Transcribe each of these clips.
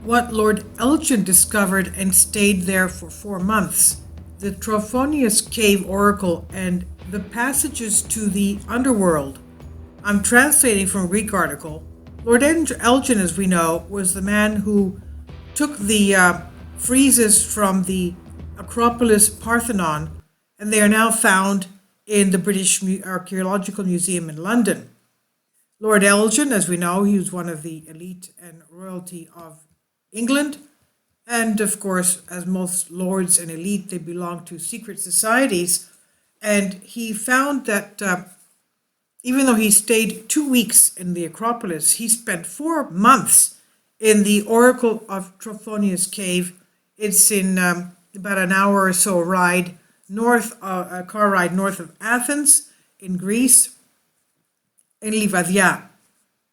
what Lord Elgin discovered and stayed there for 4 months, the Trophonius cave oracle, and the passages to the Underworld. I'm translating from a Greek article. Lord Elgin, as we know, was the man who took the friezes from the Acropolis Parthenon, and they are now found in the British Archaeological Museum in London. Lord Elgin, as we know, he was one of the elite and royalty of England, and of course, as most lords and elite, they belong to secret societies. And he found that even though he stayed 2 weeks in the Acropolis, he spent 4 months in the Oracle of Trophonius cave. It's in about an hour or so ride north, a car ride north of Athens in Greece, in Livadia.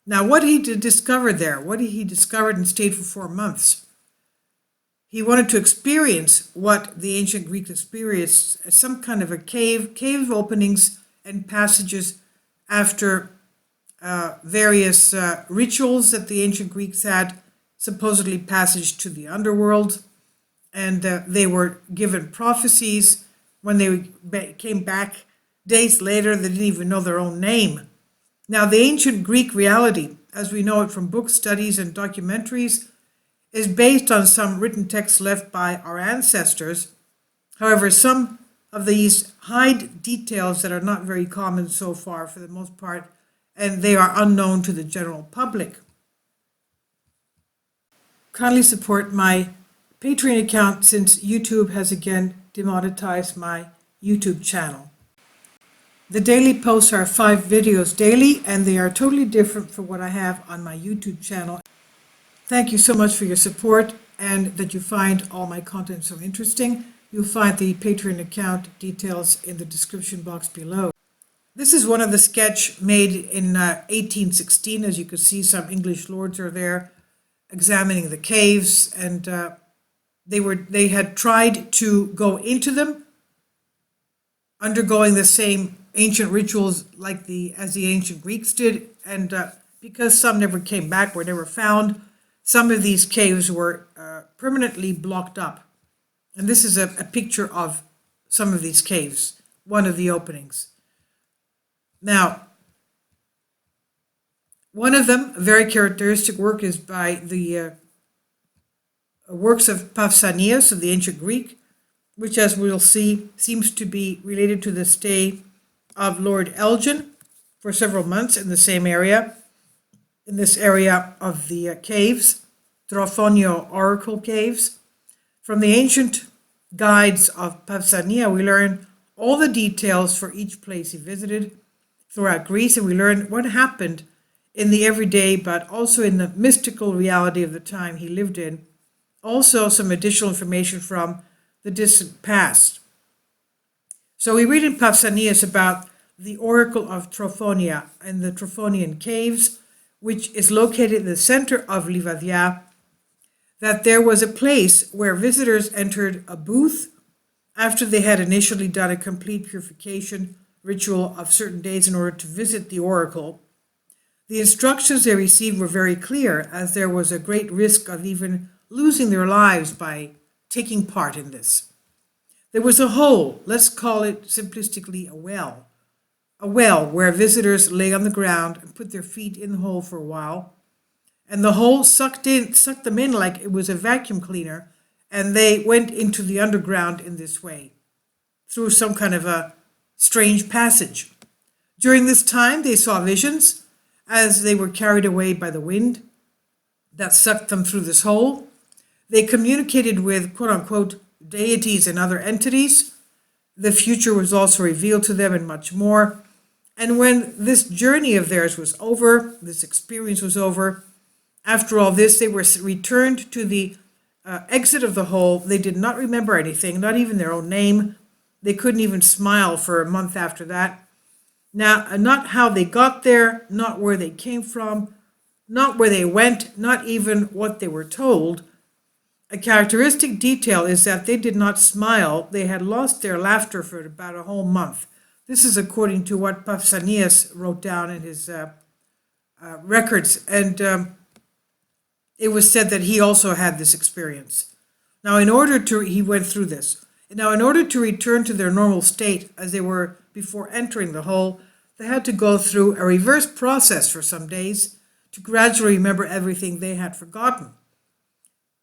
Now, what he discovered there, what he discovered and stayed for 4 months, he wanted to experience what the ancient Greeks experienced as some kind of a cave openings and passages after various rituals that the ancient Greeks had, supposedly passage to the underworld, and they were given prophecies. When they came back days later, they didn't even know their own name. Now, the ancient Greek reality, as we know it from book studies and documentaries, is based on some written texts left by our ancestors. However, some of these hide details that are not very common so far, for the most part, and they are unknown to the general public. Kindly support my Patreon account, since YouTube has again demonetized my YouTube channel. The daily posts are 5 videos daily, and they are totally different from what I have on my YouTube channel. Thank you so much for your support, and that you find all my content so interesting. You'll find the Patreon account details in the description box below. This is one of the sketch made in 1816. As you can see, some English lords are there examining the caves, and they had tried to go into them, undergoing the same ancient rituals as the ancient Greeks did, and because some never came back, were never found, some of these caves were permanently blocked up. And this is a picture of some of these caves, one of the openings. Now, one of them, a very characteristic work, is by the works of Pausanias of the ancient Greek, which, as we'll see, seems to be related to the stay of Lord Elgin for several months in the same area, in this area of the caves, Trophonio Oracle Caves. From the ancient guides of Pausania, we learn all the details for each place he visited throughout Greece, and we learn what happened in the everyday, but also in the mystical reality of the time he lived in. Also, some additional information from the distant past. So we read in Pausanias about the Oracle of Trophonia and the Trophonian caves, which is located in the center of Livadia, that there was a place where visitors entered a booth after they had initially done a complete purification ritual of certain days in order to visit the oracle. The instructions they received were very clear, as there was a great risk of even losing their lives by taking part in this. There was a hole, let's call it simplistically a well where visitors lay on the ground and put their feet in the hole for a while, and the hole sucked them in like it was a vacuum cleaner, and they went into the underground in this way, through some kind of a strange passage. During this time, they saw visions as they were carried away by the wind that sucked them through this hole. They communicated with, quote-unquote, deities and other entities. The future was also revealed to them, and much more. And when this journey of theirs was over, this experience was over, after all this, they were returned to the exit of the hole. They did not remember anything, not even their own name. They couldn't even smile for a month after that. Now, not how they got there, not where they came from, not where they went, not even what they were told. A characteristic detail is that they did not smile. They had lost their laughter for about a whole month. This is according to what Pausanias wrote down in his records. And it was said that he also had this experience. He went through this. Now, in order to return to their normal state as they were before entering the hole, they had to go through a reverse process for some days to gradually remember everything they had forgotten.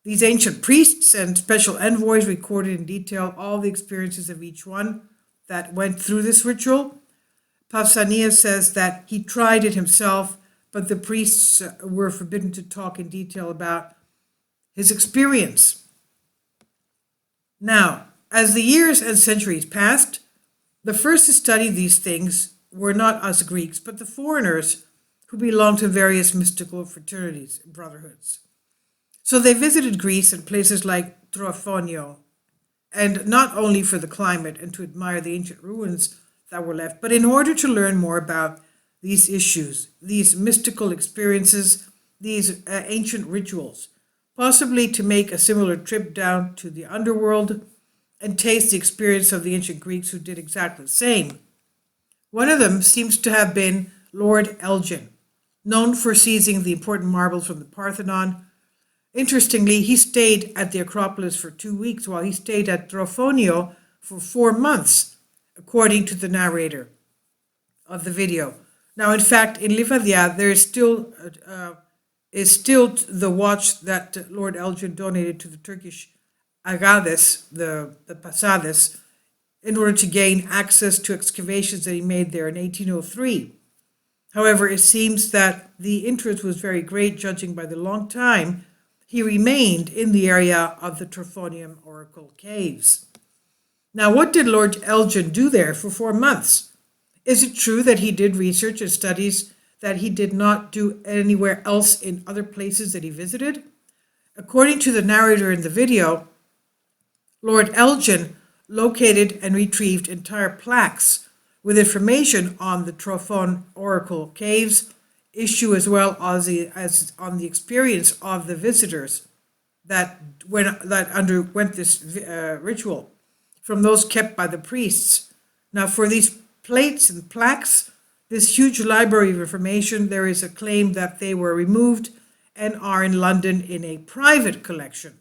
These ancient priests and special envoys recorded in detail all the experiences of each one that went through this ritual. Pausanias says that he tried it himself, but the priests were forbidden to talk in detail about his experience. Now, as the years and centuries passed, the first to study these things were not us Greeks, but the foreigners who belonged to various mystical fraternities and brotherhoods. So they visited Greece and places like Trophonius, and not only for the climate and to admire the ancient ruins that were left, but in order to learn more about these issues, these mystical experiences, these ancient rituals, possibly to make a similar trip down to the Underworld and taste the experience of the ancient Greeks who did exactly the same. One of them seems to have been Lord Elgin, known for seizing the important marbles from the Parthenon. Interestingly, he stayed at the Acropolis for 2 weeks, while he stayed at Trophonius for 4 months, according to the narrator of the video. Now, in fact, in Livadia, there is still the watch that Lord Elgin donated to the Turkish Agades, the Pasades, in order to gain access to excavations that he made there in 1803. However, it seems that the interest was very great, judging by the long time he remained in the area of the Trophonium Oracle Caves. Now, what did Lord Elgin do there for 4 months? Is it true that he did research and studies that he did not do anywhere else in other places that he visited? According to the narrator in the video, Lord Elgin located and retrieved entire plaques with information on the Trophon Oracle Caves issue, as well as on the experience of the visitors that underwent this ritual, from those kept by the priests. Now, for these plates and plaques, this huge library of information, there is a claim that they were removed and are in London in a private collection.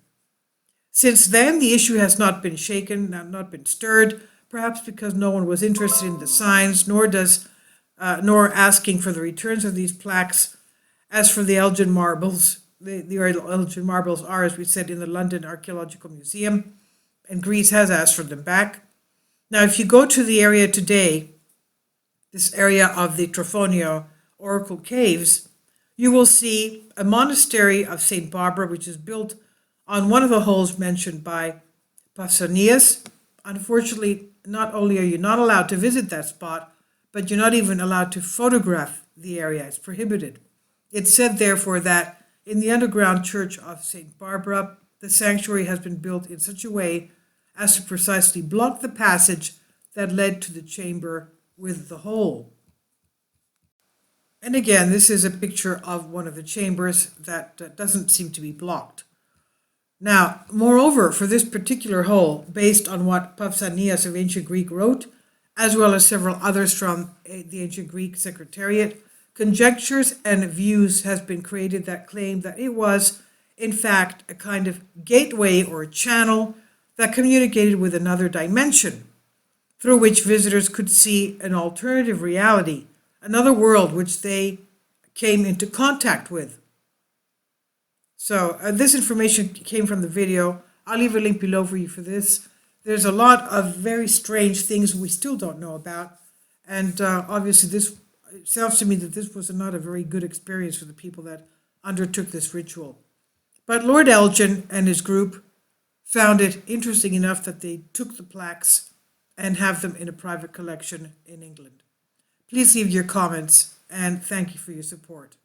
Since then, the issue has not been shaken, not been stirred, perhaps because no one was interested in the signs, nor asking for the returns of these plaques. As for the Elgin marbles, the Elgin marbles are, as we said, in the London Archaeological Museum, and Greece has asked for them back. Now, if you go to the area today, this area of the Trophonius Oracle Caves, you will see a monastery of St. Barbara, which is built on one of the holes mentioned by Pausanias. Unfortunately, not only are you not allowed to visit that spot, but you're not even allowed to photograph the area. It's prohibited. It's said, therefore, that in the underground church of St. Barbara, the sanctuary has been built in such a way as to precisely block the passage that led to the chamber with the hole. And again, this is a picture of one of the chambers that doesn't seem to be blocked. Now, moreover, for this particular hole, based on what Pausanias of ancient Greek wrote, as well as several others from the ancient Greek Secretariat, conjectures and views has been created that claim that it was, in fact, a kind of gateway or a channel that communicated with another dimension, through which visitors could see an alternative reality, another world which they came into contact with. So this information came from the video. I'll leave a link below for you for this. There's a lot of very strange things we still don't know about. And obviously it sounds to me that this was not a very good experience for the people that undertook this ritual. But Lord Elgin and his group found it interesting enough that they took the plaques and have them in a private collection in England. Please leave your comments, and thank you for your support.